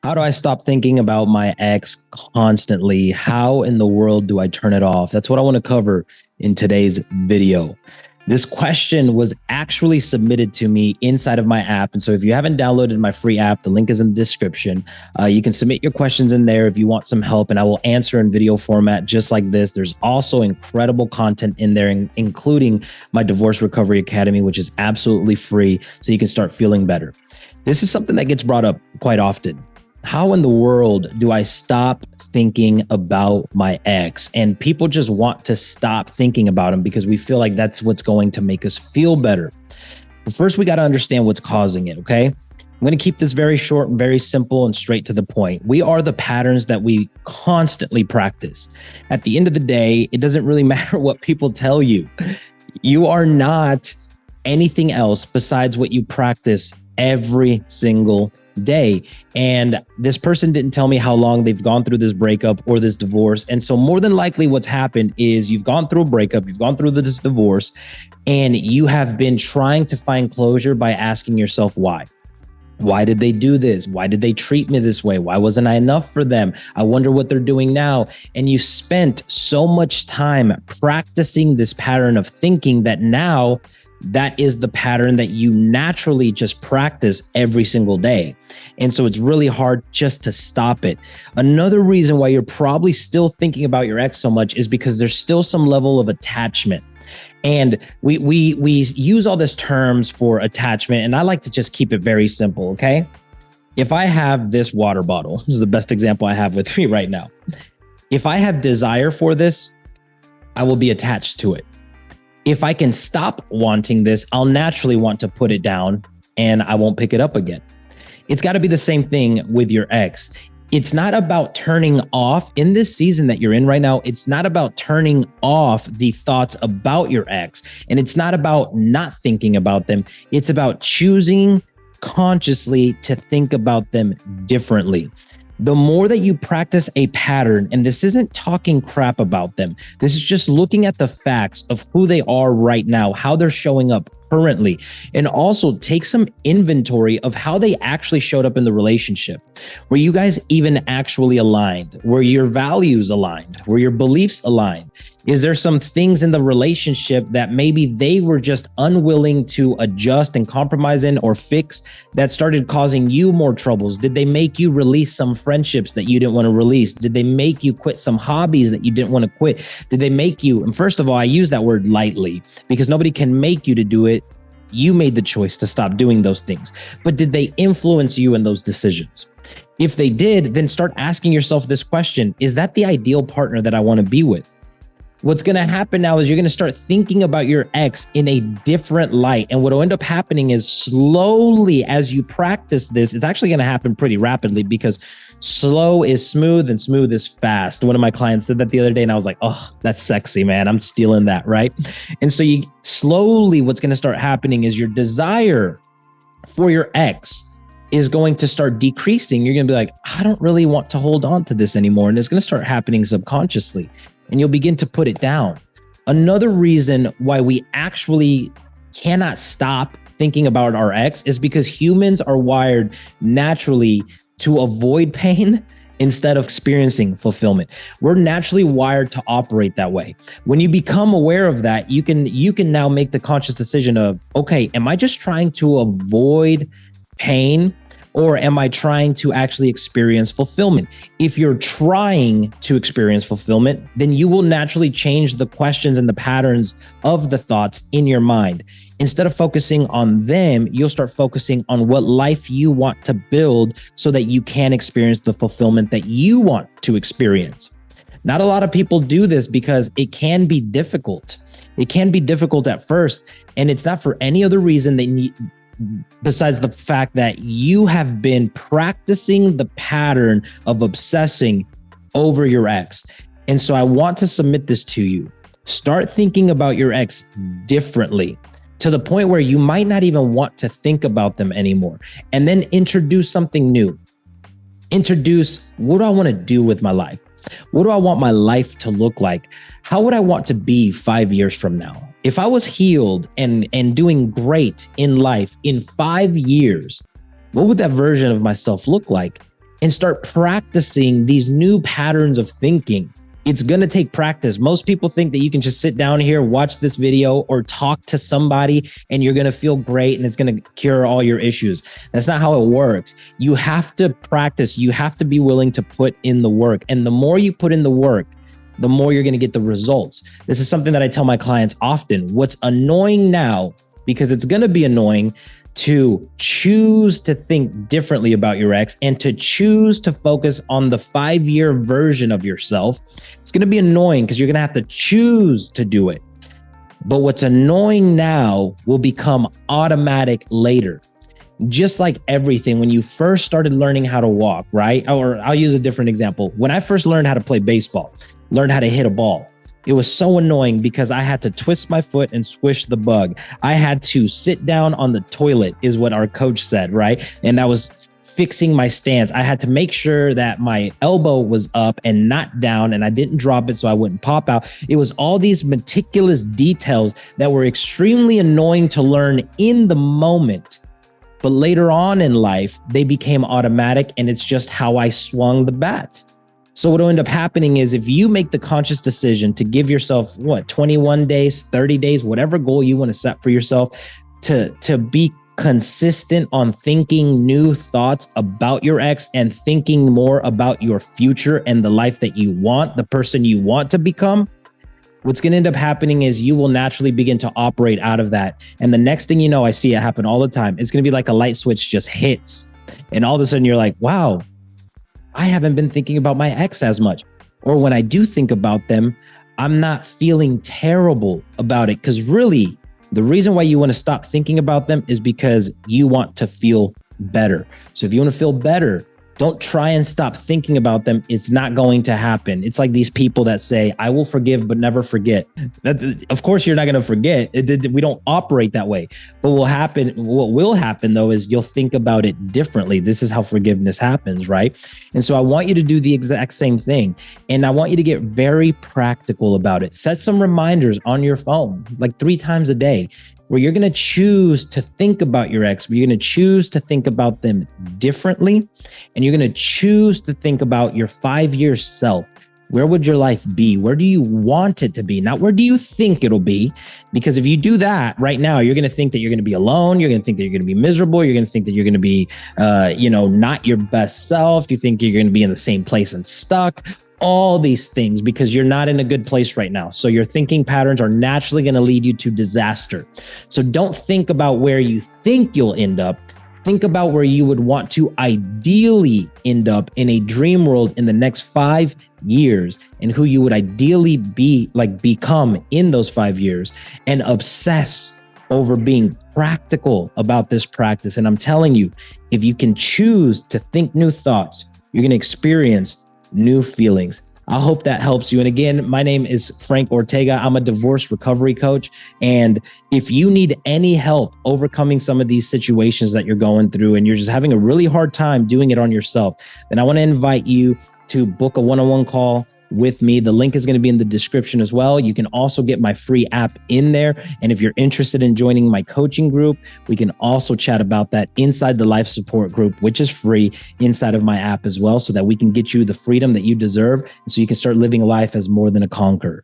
How do I stop thinking about my ex constantly? How in the world do I turn it off? That's what I want to cover in today's video. This question was actually submitted to me inside of my app. And so if you haven't downloaded my free app, the link is in the description. You can submit your questions in there if you want some help, and I will answer in video format just like this. There's also incredible content in there, including my Divorce Recovery Academy, which is absolutely free, so you can start feeling better. This is something that gets brought up quite often. How in the world do I stop thinking about my ex? And people just want to stop thinking about him because we feel like that's what's going to make us feel better. But first, we got to understand what's causing it, okay? I'm going to keep this very short and very simple and straight to the point. We are the patterns that we constantly practice. At the end of the day, it doesn't really matter what people tell you. You are not anything else besides what you practice every single day. And this person didn't tell me how long they've gone through this breakup or this divorce. And so more than likely what's happened is you've gone through a breakup, you've gone through this divorce, and you have been trying to find closure by asking yourself why. Why did they do this? Why did they treat me this way? Why wasn't I enough for them? I wonder what they're doing now. And you spent so much time practicing this pattern of thinking that now that is the pattern that you naturally just practice every single day. And so it's really hard just to stop it. Another reason why you're probably still thinking about your ex so much is because there's still some level of attachment. And we use all these terms for attachment, and I like to just keep it very simple, okay? If I have this water bottle, this is the best example I have with me right now. If I have desire for this, I will be attached to it. If I can stop wanting this, I'll naturally want to put it down and I won't pick it up again. It's got to be the same thing with your ex. It's not about turning off in this season that you're in right now. It's not about turning off the thoughts about your ex. And it's not about not thinking about them. It's about choosing consciously to think about them differently. The more that you practice a pattern, and this isn't talking crap about them, this is just looking at the facts of who they are right now, how they're showing up currently, and also take some inventory of how they actually showed up in the relationship. Were you guys even actually aligned? Were your values aligned? Were your beliefs aligned? Is there some things in the relationship that maybe they were just unwilling to adjust and compromise in or fix that started causing you more troubles? Did they make you release some friendships that you didn't want to release? Did they make you quit some hobbies that you didn't want to quit? Did they make you, and first of all, I use that word lightly because nobody can make you to do it. You made the choice to stop doing those things. But did they influence you in those decisions? If they did, then start asking yourself this question: is that the ideal partner that I want to be with? What's going to happen now is you're going to start thinking about your ex in a different light. And what will end up happening is slowly as you practice this, it's actually going to happen pretty rapidly because slow is smooth and smooth is fast. One of my clients said that the other day and I was like, oh, that's sexy, man. I'm stealing that, right? And so you slowly, what's going to start happening is your desire for your ex is going to start decreasing. You're going to be like, I don't really want to hold on to this anymore. And it's going to start happening subconsciously. And you'll begin to put it down. Another reason why we actually cannot stop thinking about our ex is because humans are wired naturally to avoid pain instead of experiencing fulfillment. We're naturally wired to operate that way. When you become aware of that, you can now make the conscious decision of, okay, am I just trying to avoid pain? Or am I trying to actually experience fulfillment? If you're trying to experience fulfillment, then you will naturally change the questions and the patterns of the thoughts in your mind. Instead of focusing on them, you'll start focusing on what life you want to build so that you can experience the fulfillment that you want to experience. Not a lot of people do this because it can be difficult. It can be difficult at first, and it's not for any other reason besides the fact that you have been practicing the pattern of obsessing over your ex. And so I want to submit this to you. Start thinking about your ex differently to the point where you might not even want to think about them anymore. And then introduce something new. Introduce, what do I want to do with my life? What do I want my life to look like? How would I want to be 5 years from now? If I was healed and doing great in life in 5 years, what would that version of myself look like? and start practicing these new patterns of thinking. It's going to take practice. Most people think that you can just sit down here, watch this video, or talk to somebody, and you're going to feel great and it's going to cure all your issues. That's not how it works. You have to practice. You have to be willing to put in the work. And the more you put in the work, the more you're going to get the results. This is something that I tell my clients often. What's annoying now, because it's going to be annoying to choose to think differently about your ex and to choose to focus on the 5-year version of yourself. It's going to be annoying because you're going to have to choose to do it. But what's annoying now will become automatic later. Just like everything, when you first started learning how to walk, right? Or I'll use a different example. When I first learned how to play baseball, learned how to hit a ball, it was so annoying because I had to twist my foot and squish the bug. I had to sit down on the toilet, is what our coach said, right? And that was fixing my stance. I had to make sure that my elbow was up and not down, and I didn't drop it so I wouldn't pop out. It was all these meticulous details that were extremely annoying to learn in the moment. But later on in life, they became automatic, and it's just how I swung the bat. So what will end up happening is if you make the conscious decision to give yourself 21 days, 30 days, whatever goal you want to set for yourself, to be consistent on thinking new thoughts about your ex and thinking more about your future and the life that you want, the person you want to become, what's going to end up happening is you will naturally begin to operate out of that. And the next thing you know, I see it happen all the time. It's going to be like a light switch just hits. And all of a sudden you're like, wow, I haven't been thinking about my ex as much. Or when I do think about them, I'm not feeling terrible about it. Because really, the reason why you want to stop thinking about them is because you want to feel better. So if you want to feel better, don't try and stop thinking about them. It's not going to happen. It's like these people that say, I will forgive, but never forget. Of course, you're not going to forget. We don't operate that way. But what will happen though, is you'll think about it differently. This is how forgiveness happens, right? And so I want you to do the exact same thing. And I want you to get very practical about it. Set some reminders on your phone, like 3 times a day, where you're going to choose to think about your ex, but you're going to choose to think about them differently. And you're going to choose to think about your 5-year self. Where would your life be? Where do you want it to be? Not where do you think it'll be? Because if you do that right now, you're going to think that you're going to be alone. You're going to think that you're going to be miserable. You're going to think that you're going to be, not your best self. You think you're going to be in the same place and stuck. All these things because you're not in a good place right now. So your thinking patterns are naturally going to lead you to disaster. So don't think about where you think you'll end up. Think about where you would want to ideally end up in a dream world in the next 5 years and who you would ideally become in those 5 years, and obsess over being practical about this practice. And I'm telling you, if you can choose to think new thoughts, you're going to experience new feelings. I hope that helps you. And again, my name is Frank Ortega. I'm a divorce recovery coach. And if you need any help overcoming some of these situations that you're going through and you're just having a really hard time doing it on yourself, then I want to invite you to book a one-on-one call with me. The link is going to be in the description as well. You can also get my free app in there. And if you're interested in joining my coaching group, we can also chat about that inside the life support group, which is free inside of my app as well, so that we can get you the freedom that you deserve. So you can start living life as more than a conqueror.